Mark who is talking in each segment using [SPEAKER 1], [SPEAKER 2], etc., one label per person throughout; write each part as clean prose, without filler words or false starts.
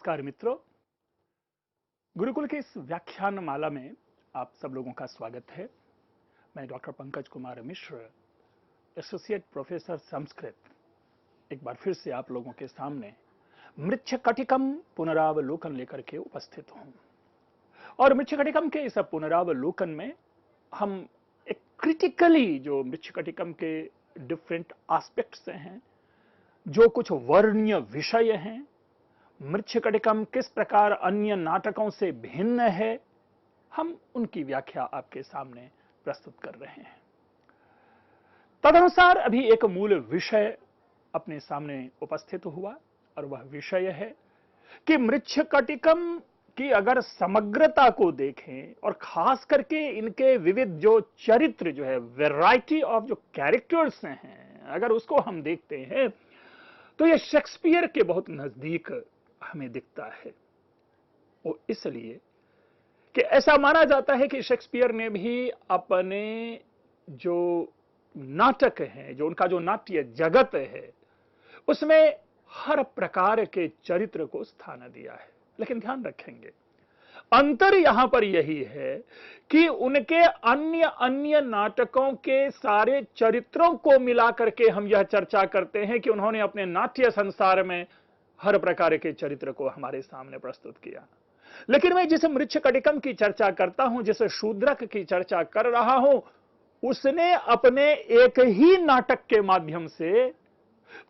[SPEAKER 1] नमस्कार मित्रों, गुरुकुल के इस व्याख्यान माला में आप सब लोगों का स्वागत है। मैं doctor Pankaj Kumar Mishra, associate professor Sanskrit, एक बार फिर से आप लोगों के सामने मृच्छकटिकम पुनरावलोकन लेकर के उपस्थित हूं। और मृच्छकटिकम के इस पुनरावलोकन में हम एक क्रिटिकली जो मृच्छकटिकम के डिफरेंट एस्पेक्ट्स हैं, जो कुछ वर्णनीय विषय हैं, मृच्छकटिकम किस प्रकार अन्य नाटकों से भिन्न है, हम उनकी व्याख्या आपके सामने प्रस्तुत कर रहे हैं। तदनुसार अभी एक मूल विषय अपने सामने उपस्थित हुआ और वह विषय है कि मृच्छकटिकम की अगर समग्रता को देखें और खास करके इनके विविध जो चरित्र जो है, वैरायटी ऑफ जो कैरेक्टर्स हैं, अगर उसको हम देखते हैं तो यह शेक्सपियर के बहुत नजदीक हमें दिखता है। वो इसलिए कि ऐसा माना जाता है कि शेक्सपियर ने भी अपने जो नाटक हैं, जो उनका जो नाट्य जगत है, उसमें हर प्रकार के चरित्र को स्थान दिया है। लेकिन ध्यान रखेंगे, अंतर यहां पर यही है कि उनके अन्य अन्य नाटकों के सारे चरित्रों को मिलाकर के हम यह चर्चा करते हैं कि उन्होंने अपने नाट्य संसार में हर प्रकार के चरित्र को हमारे सामने प्रस्तुत किया। लेकिन मैं जिस मृच्छकटिकम की चर्चा करता हूं, जिस शूद्रक की चर्चा कर रहा हूं, उसने अपने एक ही नाटक के माध्यम से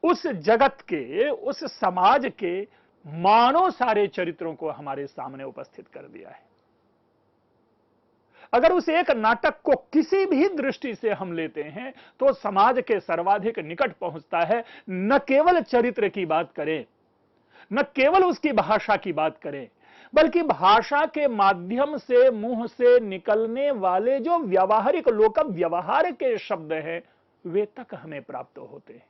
[SPEAKER 1] उस जगत के, उस समाज के मानो सारे चरित्रों को हमारे सामने उपस्थित कर दिया है। अगर उस एक नाटक को किसी भी दृष्टि से हम लेते हैं तो समाज के सर्वाधिक निकट पहुंचता है। न केवल चरित्र की बात करें, न केवल उसकी भाषा की बात करें, बल्कि भाषा के माध्यम से मुंह से निकलने वाले जो व्यावहारिक लोक व्यवहार के शब्द हैं, वे तक हमें प्राप्त होते हैं।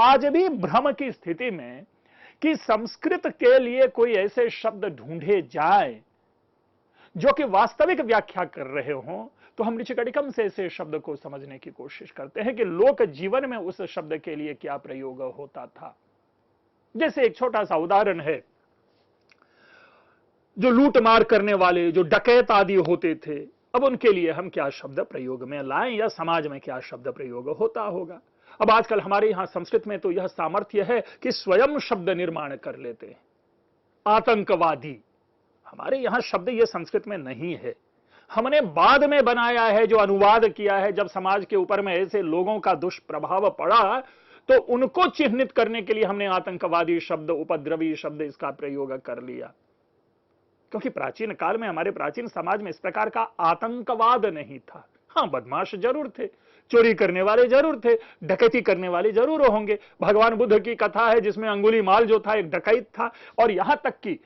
[SPEAKER 1] आज भी भ्रम की स्थिति में कि संस्कृत के लिए कोई ऐसे शब्द ढूंढे जाए जो कि वास्तविक व्याख्या कर रहे हों, तो हम मृच्छकटिकम से ऐसे शब्द को समझने की कोशिश करते हैं कि लोक जीवन में उस शब्द के लिए क्या प्रयोग होता था। जैसे एक छोटा सा उदाहरण है, जो लूट मार करने वाले, जो डकैत आदि होते थे, अब उनके लिए हम क्या शब्द प्रयोग में लाएं या समाज में क्या शब्द प्रयोग होता होगा। अब आजकल हमारे यहां संस्कृत में तो यह सामर्थ्य है कि स्वयं शब्द निर्माण कर लेते हैं। आतंकवादी, हमारे यहां शब्द यह संस्कृत में नहीं है, हमने बाद में बनाया है, जो अनुवाद किया है। जब समाज के ऊपर में ऐसे लोगों का दुष्प्रभाव पड़ा तो उनको चिन्हित करने के लिए हमने आतंकवादी शब्द, उपद्रवी शब्द इसका प्रयोग कर लिया। क्योंकि प्राचीन काल में, हमारे प्राचीन समाज में इस प्रकार का आतंकवाद नहीं था। हां, बदमाश जरूर थे, चोरी करने वाले जरूर थे, डकैती करने वाले जरूर होंगे। भगवान बुद्ध की कथा है जिसमें अंगुलीमाल जो था एक डकैत था। और यहां तक कि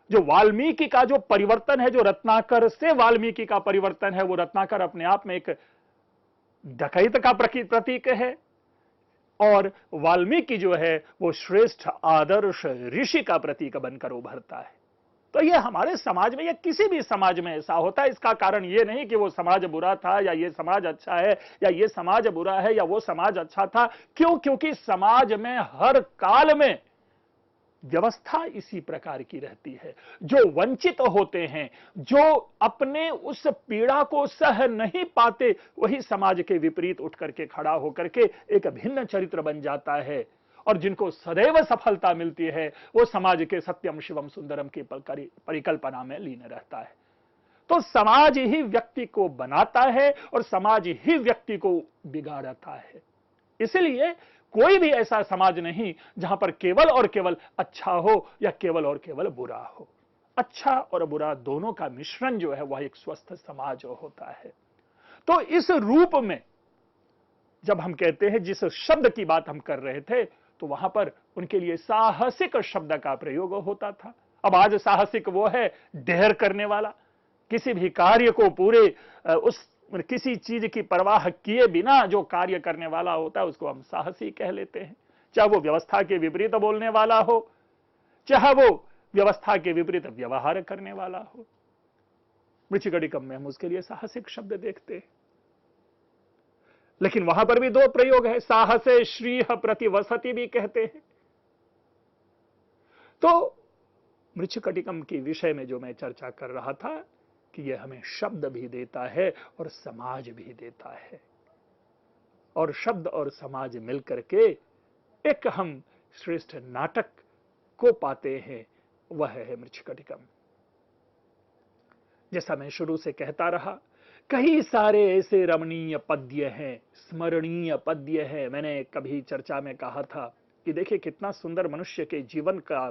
[SPEAKER 1] जो वाल्मीकि का जो परिवर्तन है, जो रत्नाकर से वाल्मीकि का परिवर्तन है, वो रत्नाकर अपने आप में एक डकैत का प्रतीक है और वाल्मीकि जो है वो श्रेष्ठ आदर्श ऋषि का प्रतीक बनकर उभरता है। तो ये हमारे समाज में या किसी भी समाज में ऐसा होता है। इसका कारण ये नहीं कि वो समाज बुरा था या ये समाज अच्छा है, या ये समाज बुरा है या वो समाज अच्छा था। क्यों? क्योंकि समाज में हर काल में व्यवस्था इसी प्रकार की रहती है। जो वंचित होते हैं, जो अपने उस पीड़ा को सह नहीं पाते, वही समाज के विपरीत उठ करके खड़ा होकर के एक भिन्न चरित्र बन जाता है। और जिनको सदैव सफलता मिलती है, वो समाज के सत्यम शिवम सुंदरम की परिकल्पना में लीन रहता है। तो समाज ही व्यक्ति को बनाता है और समाज ही व्यक्ति को बिगाड़ता है। इसलिए कोई भी ऐसा समाज नहीं जहां पर केवल और केवल अच्छा हो या केवल और केवल बुरा हो। अच्छा और बुरा दोनों का मिश्रण जो है वह एक स्वस्थ समाज होता है। तो इस रूप में जब हम कहते हैं, जिस शब्द की बात हम कर रहे थे, तो वहां पर उनके लिए साहसिक शब्द का प्रयोग होता था। अब आज साहसिक वो है डेयर करने वाला, किसी भी कार्य को पूरे उस किसी चीज की परवाह किए बिना जो कार्य करने वाला होता है उसको हम साहसी कह लेते हैं। चाहे वो व्यवस्था के विपरीत बोलने वाला हो, चाहे वो व्यवस्था के विपरीत व्यवहार करने वाला हो। मृच्छकटिकम में हम उसके लिए साहसिक शब्द देखते हैं। लेकिन वहां पर भी दो प्रयोग है, साहसे श्रीह प्रतिवसति भी कहते हैं। तो मृच्छकटिकम के विषय में जो मैं चर्चा कर रहा था कि यह हमें शब्द भी देता है और समाज भी देता है, और शब्द और समाज मिलकर के एक हम श्रेष्ठ नाटक को पाते हैं, वह है मृच्छकटिकम। जैसा मैं शुरू से कहता रहा, कई सारे ऐसे रमणीय पद्य हैं, स्मरणीय पद्य हैं। मैंने कभी चर्चा में कहा था कि देखिए कितना सुंदर मनुष्य के जीवन का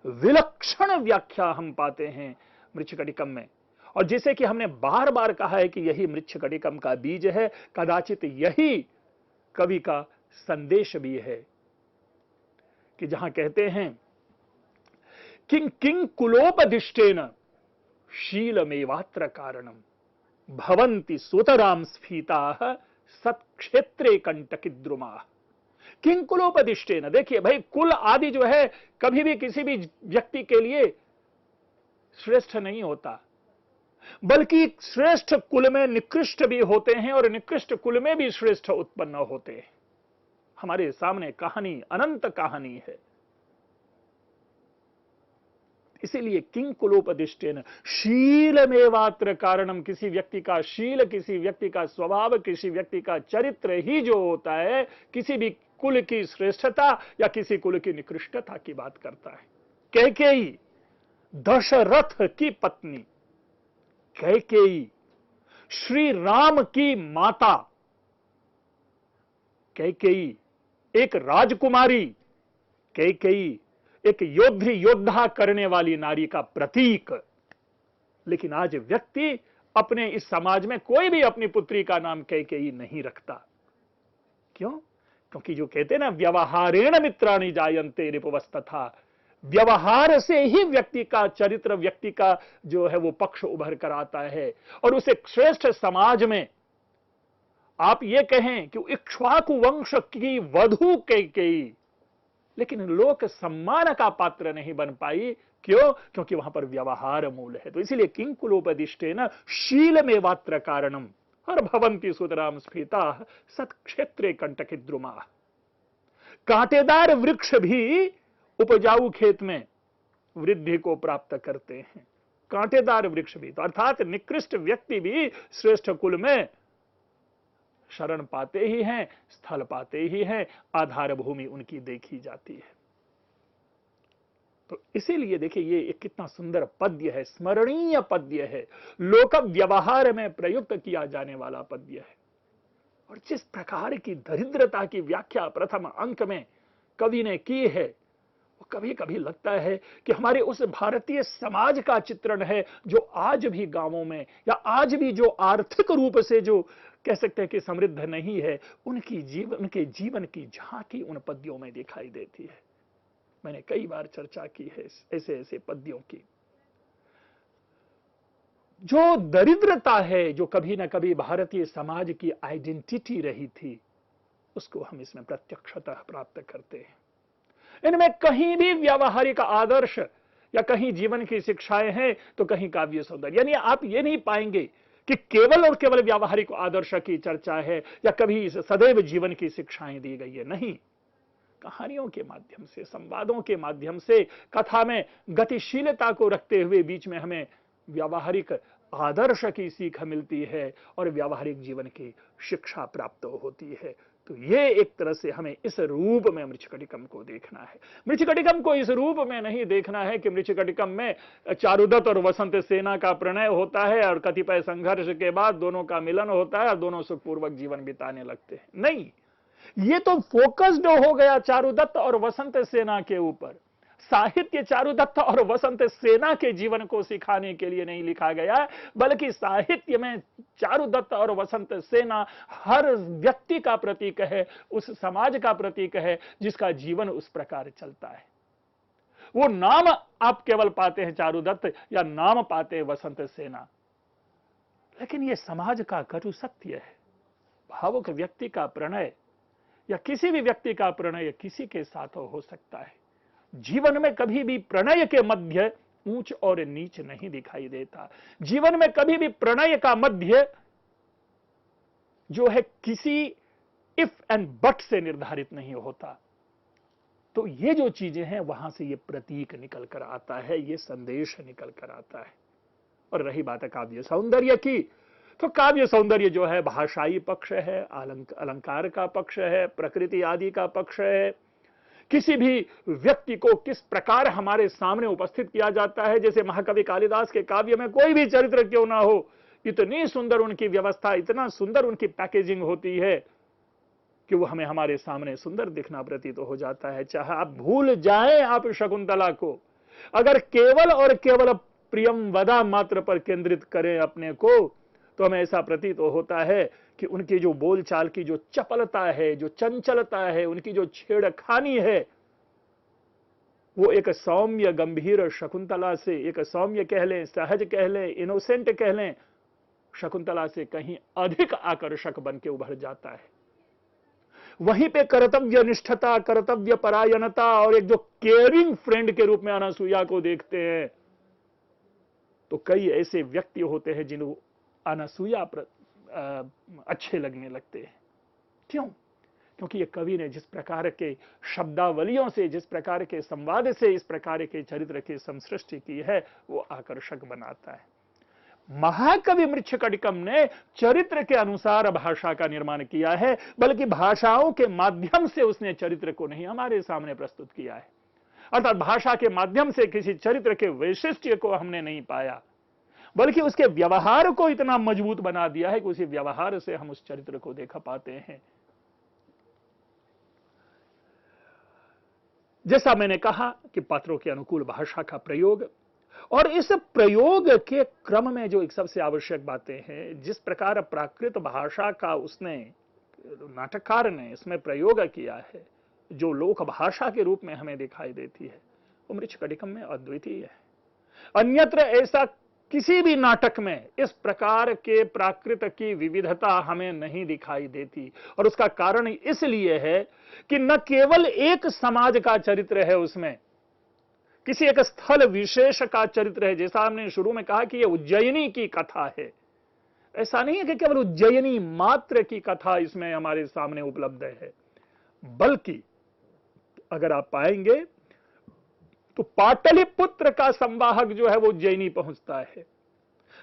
[SPEAKER 1] विलक्षण व्याख्या हम पाते हैं मृच्छकटिकम में, और जैसे कि हमने बार बार कहा है कि यही मृच्छकटिकम का बीज है, कदाचित यही कवि का संदेश भी है कि जहां कहते हैं किं किं कुलोपदिष्टेन शीलमेवात्र कारणम भवन्ति सुतराम स्फीताः सत्क्षेत्रे कंटकिद्रुमाः। किं कुलोपदिष्टेन, देखिए भाई कुल आदि जो है कभी भी किसी भी व्यक्ति के लिए श्रेष्ठ नहीं होता, बल्कि श्रेष्ठ कुल में निकृष्ट भी होते हैं और निकृष्ट कुल में भी श्रेष्ठ उत्पन्न होते हैं। हमारे सामने कहानी, अनंत कहानी है। इसीलिए किं कुलोपदिष्टेन शीलमेवात्र कारणम, किसी व्यक्ति का शील, किसी व्यक्ति का स्वभाव, किसी व्यक्ति का चरित्र ही जो होता है किसी भी कुल की श्रेष्ठता या किसी कुल की निकृष्टता की बात करता है। कैकेयी, दशरथ की पत्नी कैकेयी, श्री राम की माता कैकेयी, एक राजकुमारी कैकेयी, एक योद्धा करने वाली नारी का प्रतीक। लेकिन आज व्यक्ति अपने इस समाज में कोई भी अपनी पुत्री का नाम कैकेयी नहीं रखता। क्यों? क्योंकि जो कहते हैं ना, व्यवहारेण मित्राणि जायन्ते रिपुवस्तथा, व्यवहार से ही व्यक्ति का चरित्र, व्यक्ति का जो है वो पक्ष उभर कर आता है। और उसे श्रेष्ठ समाज में आप ये कहें कि इक्ष्वाकु वंश की वधू कैकेयी, लेकिन लोक सम्मान का पात्र नहीं बन पाई। क्यों? क्योंकि वहां पर व्यवहार मूल है। तो इसीलिए किं कुलोपदिष्टेन शीलमेवात्र कारणम और भवन्ति सुतराम स्फीताः सत्क्षेत्रे कंटकिद्रुमाः। कांटेदार वृक्ष भी उपजाऊ खेत में वृद्धि को प्राप्त करते हैं, कांटेदार वृक्ष भी। तो अर्थात निकृष्ट व्यक्ति भी श्रेष्ठ कुल में शरण पाते ही हैं, स्थल पाते ही हैं, आधार भूमि उनकी देखी जाती है। तो इसीलिए देखिए ये एक कितना सुंदर पद्य है, स्मरणीय पद्य है, लोक व्यवहार में प्रयुक्त किया जाने वाला पद्य है। और जिस प्रकार की दरिद्रता की व्याख्या प्रथम अंक में कवि ने की है, वो कभी कभी लगता है कि हमारे उस भारतीय समाज का चित्रण है जो आज भी गांवों में या आज भी जो आर्थिक रूप से जो कह सकते हैं कि समृद्ध नहीं है, उनके जीवन की झांकी उन पद्यों में दिखाई देती है। मैंने कई बार चर्चा की है ऐसे ऐसे पद्यों की। जो दरिद्रता है, जो कभी ना कभी भारतीय समाज की आइडेंटिटी रही थी, उसको हम इसमें प्रत्यक्षतः प्राप्त करते हैं। इनमें कहीं भी व्यावहारिक आदर्श या कहीं जीवन की शिक्षाएं हैं तो कहीं काव्य सौंदर्य। यानी आप ये नहीं पाएंगे कि केवल और केवल व्यावहारिक आदर्श की चर्चा है या कभी सदैव जीवन की शिक्षाएं दी गई है। नहीं, कहानियों के माध्यम से, संवादों के माध्यम से, कथा में गतिशीलता को रखते हुए बीच में हमें व्यावहारिक आदर्श की सीख मिलती है और व्यावहारिक जीवन की शिक्षा प्राप्त होती है। तो ये एक तरह से हमें इस रूप में मृच्छकटिकम को देखना है। मृच्छकटिकम को इस रूप में नहीं देखना है कि मृच्छकटिकम में चारुदत्त और वसंत सेना का प्रणय होता है और कतिपय संघर्ष के बाद दोनों का मिलन होता है और दोनों सुखपूर्वक जीवन बिताने लगते हैं। नहीं, ये तो फोकस्ड हो गया चारुदत्त और वसंत सेना के ऊपर। साहित्य चारुदत्त और वसंत सेना के जीवन को सिखाने के लिए नहीं लिखा गया, बल्कि साहित्य में चारुदत्त और वसंत सेना हर व्यक्ति का प्रतीक है, उस समाज का प्रतीक है जिसका जीवन उस प्रकार चलता है। वो नाम आप केवल पाते हैं चारुदत्त या नाम पाते हैं वसंत सेना, लेकिन ये समाज का कटु सत्य है। भावुक व्यक्ति का प्रणय या किसी भी व्यक्ति का प्रणय किसी के साथ हो सकता है। जीवन में कभी भी प्रणय के मध्य ऊंच और नीच नहीं दिखाई देता। जीवन में कभी भी प्रणय का मध्य जो है किसी इफ एंड बट से निर्धारित नहीं होता। तो ये जो चीजें हैं वहां से ये प्रतीक निकल कर आता है, ये संदेश निकल कर आता है। और रही बात है काव्य सौंदर्य की, तो काव्य सौंदर्य जो है भाषाई पक्ष है, अलंकार का पक्ष है, प्रकृति आदि का पक्ष है। किसी भी व्यक्ति को किस प्रकार हमारे सामने उपस्थित किया जाता है, जैसे महाकवि कालिदास के काव्य में कोई भी चरित्र क्यों ना हो, इतनी सुंदर उनकी व्यवस्था, इतना सुंदर उनकी पैकेजिंग होती है कि वो हमें हमारे सामने सुंदर दिखना प्रतीत हो जाता है। चाहे आप भूल जाएं आप शकुंतला को, अगर केवल और केवल प्रियम वदा मात्र पर केंद्रित करें अपने को, तो हमें ऐसा प्रतीत होता है कि उनकी जो बोलचाल की जो चपलता है, जो चंचलता है, उनकी जो छेड़खानी है, वो एक सौम्य गंभीर शकुंतला से, एक सौम्य कह लें, सहज कह लें, इनोसेंट कह लें, शकुंतला से कहीं अधिक आकर्षक बन के उभर जाता है। वहीं पे कर्तव्य निष्ठता, कर्तव्य परायणता और एक जो केयरिंग फ्रेंड के रूप में अनसुईया को देखते हैं, तो कई ऐसे व्यक्ति होते हैं जिन्हें अनसुईया अच्छे लगने लगते हैं। क्यों? क्योंकि ये कवि ने जिस प्रकार के शब्दावलियों से, जिस प्रकार के संवाद से इस प्रकार के चरित्र की संसृष्टि की है, वो आकर्षक बनाता है। महाकवि मृच्छकटिकम ने चरित्र के अनुसार भाषा का निर्माण किया है, बल्कि भाषाओं के माध्यम से उसने चरित्र को नहीं हमारे सामने प्रस्तुत किया है। अर्थात भाषा के माध्यम से किसी चरित्र के वैशिष्ट्य को हमने नहीं पाया, बल्कि उसके व्यवहार को इतना मजबूत बना दिया है कि उसी व्यवहार से हम उस चरित्र को देख पाते हैं। जैसा मैंने कहा कि पात्रों के अनुकूल भाषा का प्रयोग, और इस प्रयोग के क्रम में जो एक सबसे आवश्यक बातें हैं, जिस प्रकार प्राकृत भाषा का उसने, नाटककार ने इसमें प्रयोग किया है, जो लोक भाषा के रूप में हमें दिखाई देती है, वो मृच्छकटिकम में अद्वितीय है। अन्यत्र ऐसा किसी भी नाटक में इस प्रकार के प्राकृत की विविधता हमें नहीं दिखाई देती। और उसका कारण इसलिए है कि न केवल एक समाज का चरित्र है उसमें, किसी एक स्थल विशेष का चरित्र है। जैसा हमने शुरू में कहा कि यह उज्जैनी की कथा है, ऐसा नहीं है कि केवल उज्जैनी मात्र की कथा इसमें हमारे सामने उपलब्ध है, बल्कि अगर आप पाएंगे तो पाटलिपुत्र का संवाहक जो है वो उज्जैनी पहुंचता है।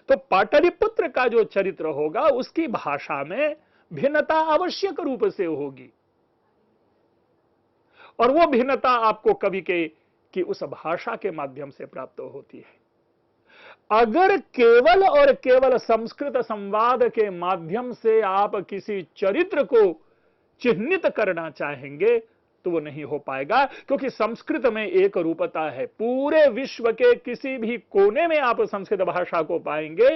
[SPEAKER 1] तो पाटलिपुत्र का जो चरित्र होगा उसकी भाषा में भिन्नता आवश्यक रूप से होगी, और वो भिन्नता आपको कवि के कि उस भाषा के माध्यम से प्राप्त होती है। अगर केवल और केवल संस्कृत संवाद के माध्यम से आप किसी चरित्र को चिह्नित करना चाहेंगे तो वो नहीं हो पाएगा, क्योंकि संस्कृत में एक रूपता है। पूरे विश्व के किसी भी कोने में आप संस्कृत भाषा को पाएंगे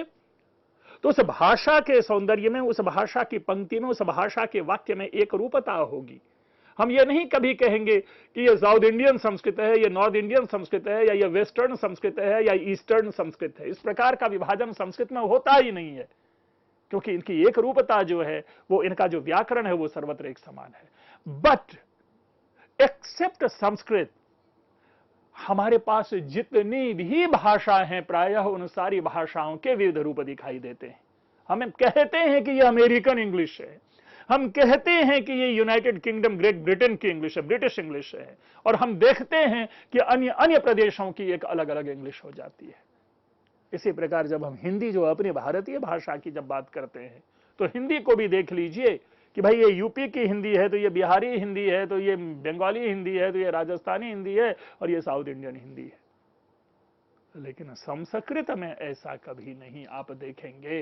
[SPEAKER 1] तो उस भाषा के सौंदर्य में, उस भाषा की पंक्ति में, उस भाषा के वाक्य में एक रूपता होगी। हम ये नहीं कभी कहेंगे कि ये साउथ इंडियन संस्कृत है, ये नॉर्थ इंडियन संस्कृत है, या ये वेस्टर्न संस्कृत है, या ईस्टर्न संस्कृत है। इस प्रकार का विभाजन संस्कृत में होता ही नहीं है, क्योंकि इनकी एक रूपता जो है, वो इनका जो व्याकरण है वो सर्वत्र एक समान है। बट एक्सेप्ट संस्कृत, हमारे पास जितनी भी भाषा हैं प्रायः उन सारी भाषाओं के विविध रूप दिखाई देते हैं। हम कहते हैं कि ये अमेरिकन इंग्लिश है, हम कहते हैं कि ये यूनाइटेड किंगडम ग्रेट ब्रिटेन की इंग्लिश है, ब्रिटिश इंग्लिश है, और हम देखते हैं कि अन्य अन्य प्रदेशों की एक अलग अलग इंग्लिश हो जाती है। इसी प्रकार जब हम हिंदी, जो अपनी भारतीय भाषा की जब बात करते हैं, तो हिंदी को भी देख लीजिए कि भाई ये यूपी की हिंदी है, तो ये बिहारी हिंदी है, तो ये बंगाली हिंदी है, तो ये राजस्थानी हिंदी है, और ये साउथ इंडियन हिंदी है। लेकिन संस्कृत में ऐसा कभी नहीं आप देखेंगे।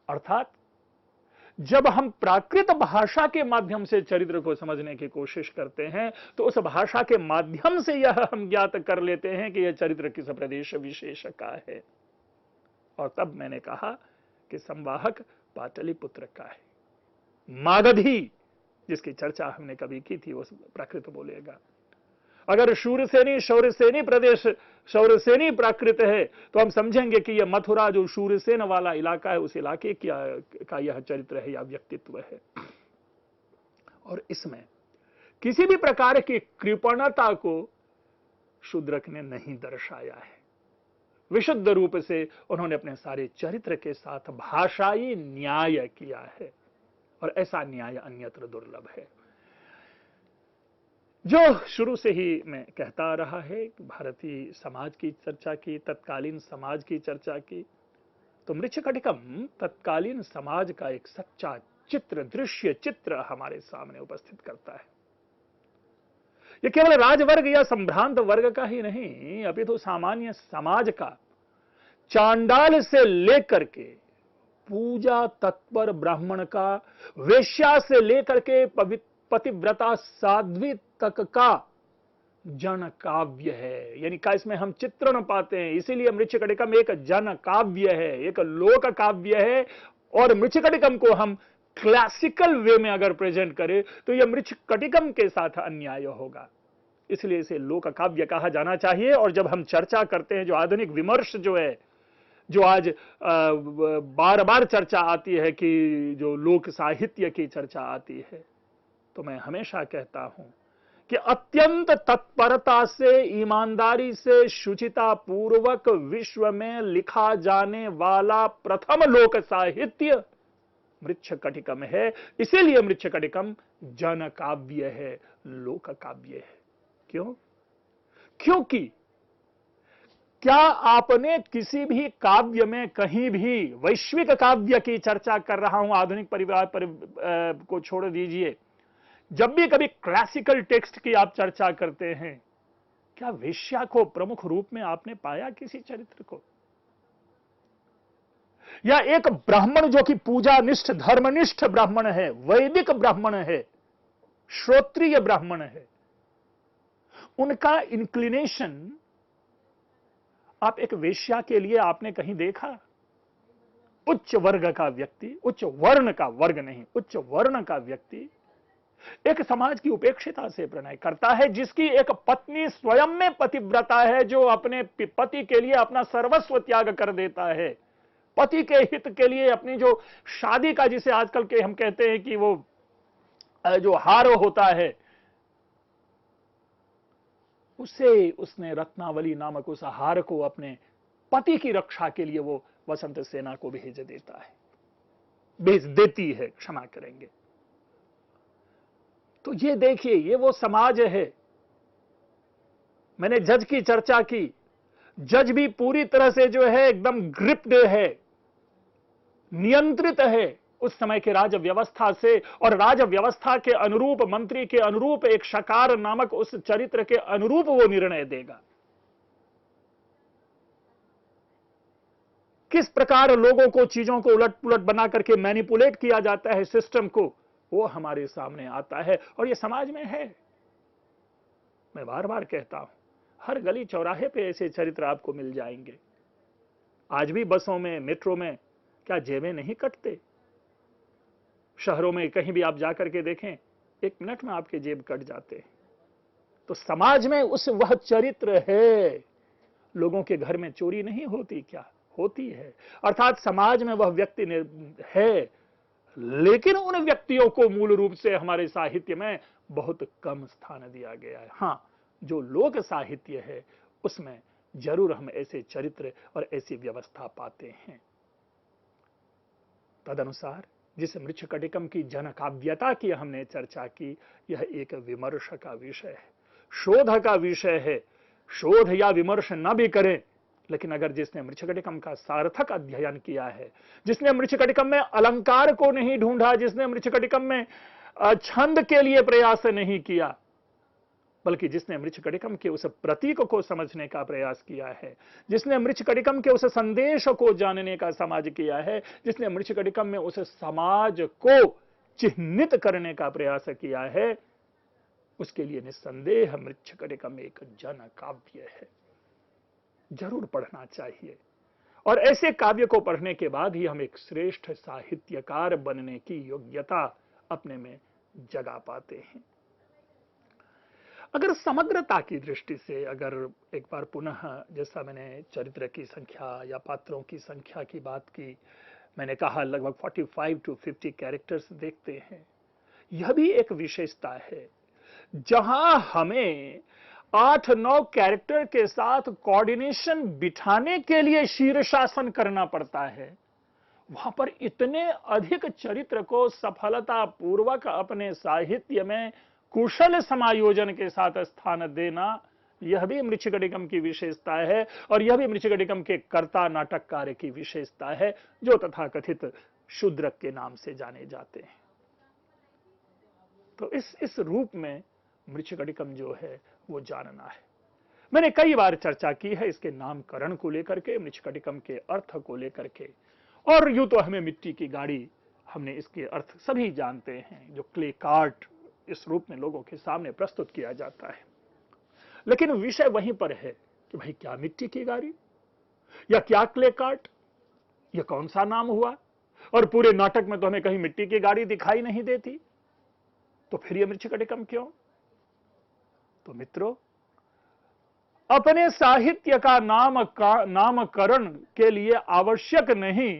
[SPEAKER 1] अर्थात जब हम प्राकृत भाषा के माध्यम से चरित्र को समझने की कोशिश करते हैं, तो उस भाषा के माध्यम से यह हम ज्ञात कर लेते हैं कि यह चरित्र किस प्रदेश विशेष का है। और तब मैंने कहा कि संवाहक पाटलिपुत्र का है। मागधी, जिसकी चर्चा हमने कभी की थी, वो प्राकृत बोलेगा। अगर शूरसेनी शौरसेनी प्रदेश, शौरसेनी प्राकृत है, तो हम समझेंगे कि यह मथुरा जो शूरसेन वाला इलाका है, उस इलाके का यह चरित्र है या व्यक्तित्व है। और इसमें किसी भी प्रकार की कृपणता को शूद्रक ने नहीं दर्शाया है। विशुद्ध रूप से उन्होंने अपने सारे चरित्र के साथ भाषाई न्याय किया है, और ऐसा न्याय अन्यत्र दुर्लभ है। जो शुरू से ही मैं कहता रहा है, भारतीय समाज की चर्चा की, तत्कालीन समाज की चर्चा की, तो मृच्छकटिकम तत्कालीन समाज का एक सच्चा चित्र, दृश्य चित्र हमारे सामने उपस्थित करता है। यह केवल राजवर्ग या संभ्रांत वर्ग का ही नहीं, अपितु सामान्य समाज का, चांडाल से लेकर के पूजा तत्पर ब्राह्मण का, वेश्या से लेकर के पतिव्रता साध्वी तक का जन काव्य है। यानी का इसमें हम चित्रण पाते हैं, इसीलिए मृच्छकटिकम एक जन काव्य है, एक लोक काव्य है। और मृच्छकटिकम को हम क्लासिकल वे में अगर प्रेजेंट करें तो यह मृच्छकटिकम के साथ अन्याय होगा, इसलिए इसे लोक काव्य कहा जाना चाहिए। और जब हम चर्चा करते हैं, जो आधुनिक विमर्श जो है, जो आज बार बार चर्चा आती है कि जो लोक साहित्य की चर्चा आती है, तो मैं हमेशा कहता हूं कि अत्यंत तत्परता से, ईमानदारी से, शुचिता पूर्वक विश्व में लिखा जाने वाला प्रथम लोक साहित्य मृच्छकटिकम है। इसीलिए मृच्छकटिकम जन काव्य है, लोक काव्य है। क्यों? क्योंकि क्या आपने किसी भी काव्य में कहीं भी, वैश्विक काव्य की चर्चा कर रहा हूं, आधुनिक परिवार को छोड़ दीजिए, जब भी कभी क्लासिकल टेक्स्ट की आप चर्चा करते हैं, क्या वेश्या को प्रमुख रूप में आपने पाया किसी चरित्र को? या एक ब्राह्मण जो कि पूजानिष्ठ, धर्मनिष्ठ ब्राह्मण है, वैदिक ब्राह्मण है, श्रोत्रिय ब्राह्मण है, उनका इंक्लिनेशन आप एक वेश्या के लिए आपने कहीं देखा? उच्च वर्ग का व्यक्ति, उच्च वर्ण का, वर्ग नहीं, उच्च वर्ण का व्यक्ति एक समाज की उपेक्षिता से प्रणय करता है, जिसकी एक पत्नी स्वयं में पतिव्रता है, जो अपने पति के लिए अपना सर्वस्व त्याग कर देता है, पति के हित के लिए अपनी जो शादी का, जिसे आजकल के हम कहते हैं कि वो जो हार होता है, उसे उसने रत्नावली नामक उस हार को अपने पति की रक्षा के लिए वो वसंत सेना को भेज देता है, भेज देती है, क्षमा करेंगे। तो ये देखिए, ये वो समाज है। मैंने जज की चर्चा की, जज भी पूरी तरह से जो है एकदम ग्रिप्ड है, नियंत्रित है उस समय के राज व्यवस्था से, और राज व्यवस्था के अनुरूप, मंत्री के अनुरूप, एक शकार नामक उस चरित्र के अनुरूप वो निर्णय देगा। किस प्रकार लोगों को, चीजों को उलट पुलट बना करके मैनिपुलेट किया जाता है सिस्टम को, वो हमारे सामने आता है। और ये समाज में है। मैं बार बार कहता हूं, हर गली चौराहे पे ऐसे चरित्र आपको मिल जाएंगे। आज भी बसों में, मेट्रो में क्या जेबें नहीं कटते? शहरों में कहीं भी आप जाकर के देखें, 1 मिनट में आपके जेब कट जाते हैं। तो समाज में उस वह चरित्र है। लोगों के घर में चोरी नहीं होती क्या? होती है। अर्थात समाज में वह व्यक्ति है, लेकिन उन व्यक्तियों को मूल रूप से हमारे साहित्य में बहुत कम स्थान दिया गया है। हां, जो लोक साहित्य है उसमें जरूर हम ऐसे चरित्र और ऐसी व्यवस्था पाते हैं। तदनुसार जिस मृच्छकटिकम की जनकाव्यता की हमने चर्चा की, यह एक विमर्श का विषय है, शोध का विषय है। शोध या विमर्श न भी करें, लेकिन अगर जिसने मृच्छकटिकम का सार्थक अध्ययन किया है, जिसने मृच्छकटिकम में अलंकार को नहीं ढूंढा, जिसने मृच्छकटिकम में छंद के लिए प्रयास नहीं किया, बल्कि जिसने मृच्छकटिकम के उस प्रतीक को समझने का प्रयास किया है, जिसने मृच्छकटिकम के उस संदेश को जानने का समाज किया है, जिसने मृच्छकटिकम में उस समाज को चिह्नित करने का प्रयास किया है, उसके लिए निस्संदेह मृच्छकटिकम एक जन काव्य है। जरूर पढ़ना चाहिए, और ऐसे काव्य को पढ़ने के बाद ही हम एक श्रेष्ठ साहित्यकार बनने की योग्यता अपने में जगा पाते हैं। अगर समग्रता की दृष्टि से, अगर एक बार पुनः, जैसा मैंने चरित्र की संख्या या पात्रों की संख्या की बात की, मैंने कहा लगभग 45 to 50 कैरेक्टर्स देखते हैं। यह भी एक विशेषता है। जहां हमें 8-9 कैरेक्टर के साथ कोऑर्डिनेशन बिठाने के लिए शीर्षासन करना पड़ता है, वहां पर इतने अधिक चरित्र को सफलतापूर्वक अपने साहित्य में कुशल समायोजन के साथ स्थान देना, यह भी मृच्छकटिकम की विशेषता है और यह भी मृच्छकटिकम के कर्ता नाटककार की विशेषता है, जो तथाकथित शूद्रक के नाम से जाने जाते हैं। तो इस रूप में मृच्छकटिकम जो है वो जानना है। मैंने कई बार चर्चा की है इसके नामकरण को लेकर के, मृच्छकटिकम के अर्थ को लेकर के, और यूं तो हमें मिट्टी की गाड़ी, हमने इसके अर्थ सभी जानते हैं, जो क्ले कार्ट इस रूप में लोगों के सामने प्रस्तुत किया जाता है। लेकिन विषय वहीं पर है कि भाई क्या मिट्टी की गाड़ी या क्या क्ले कार्ट, यह कौन सा नाम हुआ? और पूरे नाटक में तो हमें कहीं मिट्टी की गाड़ी दिखाई नहीं देती, तो फिर यह मृच्छकटिकम क्यों? तो मित्रों, अपने साहित्य का नामकरण के लिए आवश्यक नहीं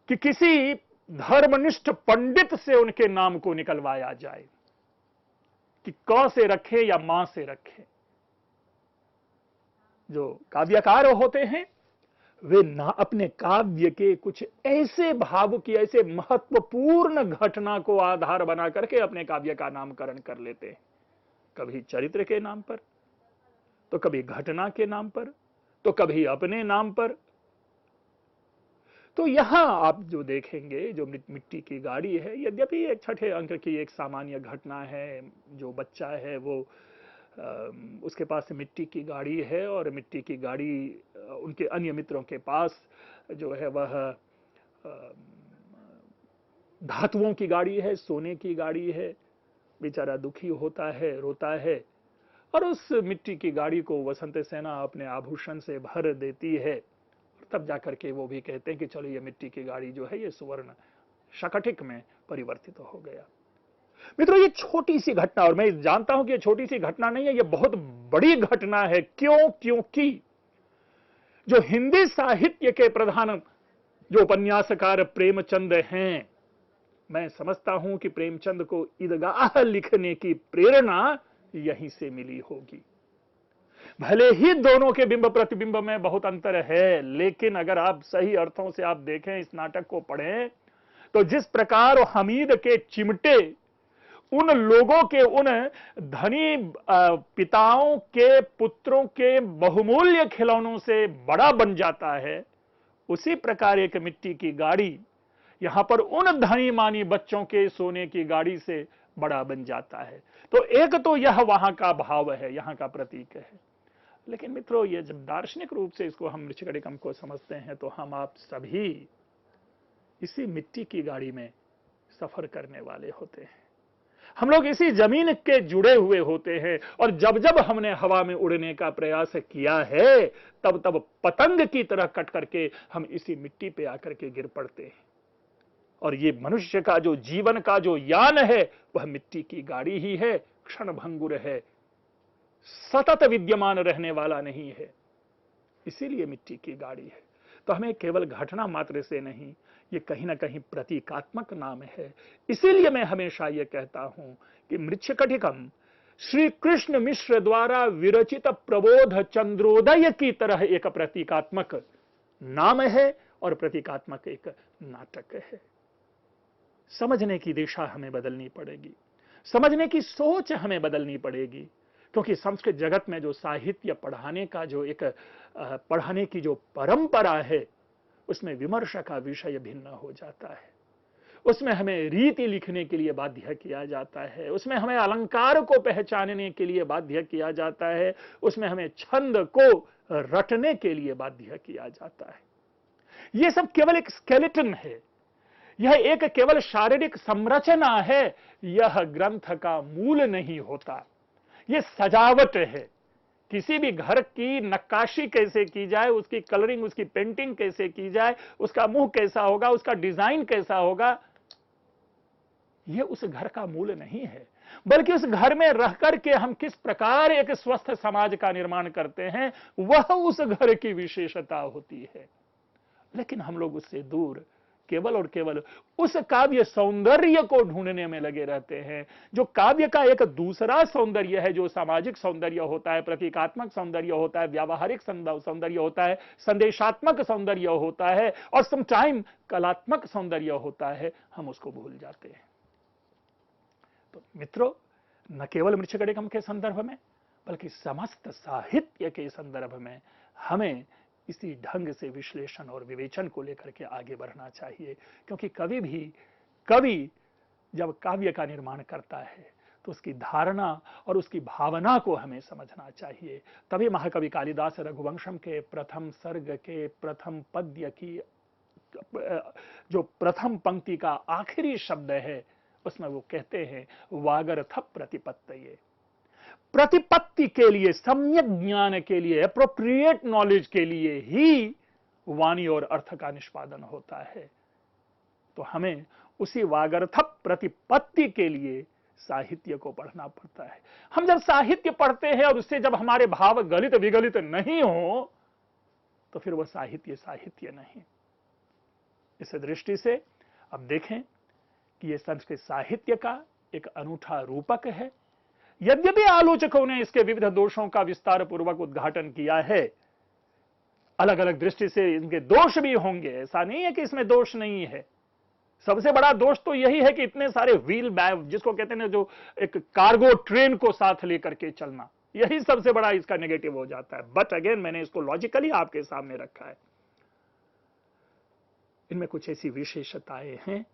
[SPEAKER 1] कि किसी धर्मनिष्ठ पंडित से उनके नाम को निकलवाया जाए कि क से रखें या मां से रखें। जो काव्यकार होते हैं वे ना अपने काव्य के कुछ ऐसे भाव की, ऐसे महत्वपूर्ण घटना को आधार बना करके अपने काव्य का नामकरण कर लेते हैं। कभी चरित्र के नाम पर, तो कभी घटना के नाम पर, तो कभी अपने नाम पर। तो यहां आप जो देखेंगे, जो मिट्टी की गाड़ी है, यद्यपि एक छठे अंक की एक सामान्य घटना है, जो बच्चा है वो उसके पास मिट्टी की गाड़ी है और मिट्टी की गाड़ी उनके अन्य मित्रों के पास जो है वह धातुओं की गाड़ी है, सोने की गाड़ी है। बेचारा दुखी होता है, रोता है, और उस मिट्टी की गाड़ी को वसंत सेना अपने आभूषण से भर देती है। तब जाकर के वो भी कहते हैं कि चलो ये मिट्टी की गाड़ी जो है ये सुवर्ण शकटिक में परिवर्तित हो गया। मित्रों, ये छोटी सी घटना, और मैं जानता हूं कि ये छोटी सी घटना नहीं है, ये बहुत बड़ी घटना है। क्यों? क्योंकि जो हिंदी साहित्य के प्रधान जो उपन्यासकार प्रेमचंद हैं, मैं समझता हूं कि प्रेमचंद को ईदगाह लिखने की प्रेरणा यहीं से मिली होगी। भले ही दोनों के बिंब प्रतिबिंब में बहुत अंतर है, लेकिन अगर आप सही अर्थों से आप देखें, इस नाटक को पढ़ें, तो जिस प्रकार हमीद के चिमटे उन लोगों के, उन धनी पिताओं के पुत्रों के बहुमूल्य खिलौनों से बड़ा बन जाता है, उसी प्रकार एक मिट्टी की गाड़ी यहां पर उन धनी मानी बच्चों के सोने की गाड़ी से बड़ा बन जाता है। तो एक तो यह वहां का भाव है, यहां का प्रतीक है। लेकिन मित्रों, ये जब दार्शनिक रूप से इसको हम मृच्छकटिकम को समझते हैं, तो हम आप सभी इसी मिट्टी की गाड़ी में सफर करने वाले होते हैं। हम लोग इसी जमीन के जुड़े हुए होते हैं, और जब जब हमने हवा में उड़ने का प्रयास किया है, तब तब पतंग की तरह कट करके हम इसी मिट्टी पे आकर के गिर पड़ते हैं। और ये मनुष्य का जो जीवन का जो यान है, वह मिट्टी की गाड़ी ही है, क्षण भंगुर है, सतत विद्यमान रहने वाला नहीं है। इसीलिए मिट्टी की गाड़ी है। तो हमें केवल घटना मात्र से नहीं, ये कहीं ना कहीं प्रतीकात्मक नाम है। इसीलिए मैं हमेशा यह कहता हूं कि मृच्छकटिकम श्री कृष्ण मिश्र द्वारा विरचित प्रबोध चंद्रोदय की तरह एक प्रतीकात्मक नाम है और प्रतीकात्मक एक नाटक है। समझने की दिशा हमें बदलनी पड़ेगी, समझने की सोच हमें बदलनी पड़ेगी, क्योंकि संस्कृत जगत में जो साहित्य पढ़ाने का जो एक पढ़ाने की जो परंपरा है, उसमें विमर्श का विषय भिन्न हो जाता है। उसमें हमें रीति लिखने के लिए बाध्य किया जाता है, उसमें हमें अलंकार को पहचानने के लिए बाध्य किया जाता है, उसमें हमें छंद को रटने के लिए बाध्य किया जाता है। यह सब केवल एक स्केलेटन है, यह एक केवल शारीरिक संरचना है, यह ग्रंथ का मूल नहीं होता। यह सजावट है। किसी भी घर की नक्काशी कैसे की जाए, उसकी कलरिंग, उसकी पेंटिंग कैसे की जाए, उसका मुंह कैसा होगा, उसका डिजाइन कैसा होगा, यह उस घर का मूल नहीं है, बल्कि उस घर में रह करके हम किस प्रकार एक स्वस्थ समाज का निर्माण करते हैं, वह उस घर की विशेषता होती है। लेकिन हम लोग उससे दूर केवल और केवल उस काव्य सौंदर्य को ढूंढने में लगे रहते हैं, जो काव्य का एक दूसरा सौंदर्य है, जो सामाजिक सौंदर्य होता है, प्रतीकात्मक सौंदर्य होता है, व्यावहारिक सौंदर्य होता है, संदेशात्मक सौंदर्य होता है, और समटाइम कलात्मक सौंदर्य होता है, हम उसको भूल जाते हैं। तो मित्रों, न केवल मृच्छकटिकम के संदर्भ में बल्कि समस्त साहित्य के संदर्भ में हमें इसी ढंग से विश्लेषण और विवेचन को लेकर के आगे बढ़ना चाहिए। क्योंकि कवि जब काव्य का निर्माण करता है तो उसकी धारणा और उसकी भावना को हमें समझना चाहिए। तभी महाकवि कालिदास रघुवंशम के प्रथम सर्ग के प्रथम पद्य की जो प्रथम पंक्ति का आखिरी शब्द है उसमें वो कहते हैं वागर्थ प्रतिपत्तये। प्रतिपत्ति के लिए, सम्यक ज्ञान के लिए, एप्रोप्रिएट नॉलेज के लिए ही वाणी और अर्थ का निष्पादन होता है। तो हमें उसी वागर्थ प्रतिपत्ति के लिए साहित्य को पढ़ना पड़ता है। हम जब साहित्य पढ़ते हैं और उससे जब हमारे भाव गलित विगलित नहीं हो तो फिर वह साहित्य नहीं। इस दृष्टि से अब देखें कि यह संस्कृत साहित्य का एक अनूठा रूपक है। यद्यपि आलोचकों ने इसके विविध दोषों का विस्तार पूर्वक उद्घाटन किया है, अलग अलग दृष्टि से इनके दोष भी होंगे, ऐसा नहीं है कि इसमें दोष नहीं है। सबसे बड़ा दोष तो यही है कि इतने सारे व्हील बैग, जिसको कहते हैं जो एक कार्गो ट्रेन को साथ लेकर के चलना, यही सबसे बड़ा इसका नेगेटिव हो जाता है। बट अगेन मैंने इसको लॉजिकली आपके सामने रखा है। इनमें कुछ ऐसी विशेषताएं हैं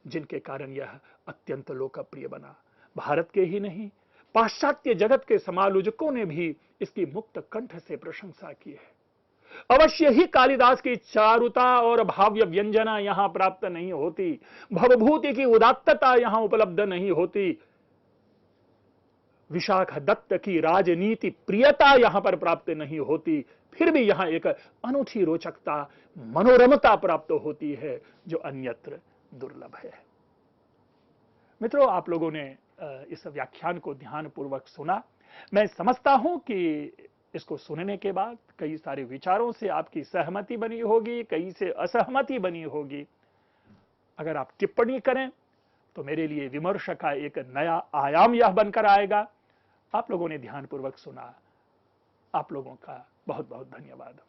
[SPEAKER 1] जिनके कारण यह अत्यंत लोकप्रिय बना। भारत के ही नहीं, पाश्चात्य जगत के समालोचकों ने भी इसकी मुक्त कंठ से प्रशंसा की है। अवश्य ही कालिदास की चारुता और भाव्य व्यंजना यहां प्राप्त नहीं होती, भवभूति की उदात्तता यहां उपलब्ध नहीं होती, विशाख दत्त की राजनीति प्रियता यहां पर प्राप्त नहीं होती, फिर भी यहां एक अनूठी रोचकता, मनोरमता प्राप्त होती है जो अन्यत्र दुर्लभ है। मित्रों, आप लोगों ने इस व्याख्यान को ध्यानपूर्वक सुना। मैं समझता हूं कि इसको सुनने के बाद कई सारे विचारों से आपकी सहमति बनी होगी, कई से असहमति बनी होगी। अगर आप टिप्पणी करें तो मेरे लिए विमर्श का एक नया आयाम यह बनकर आएगा। आप लोगों ने ध्यानपूर्वक सुना, आप लोगों का बहुत बहुत धन्यवाद।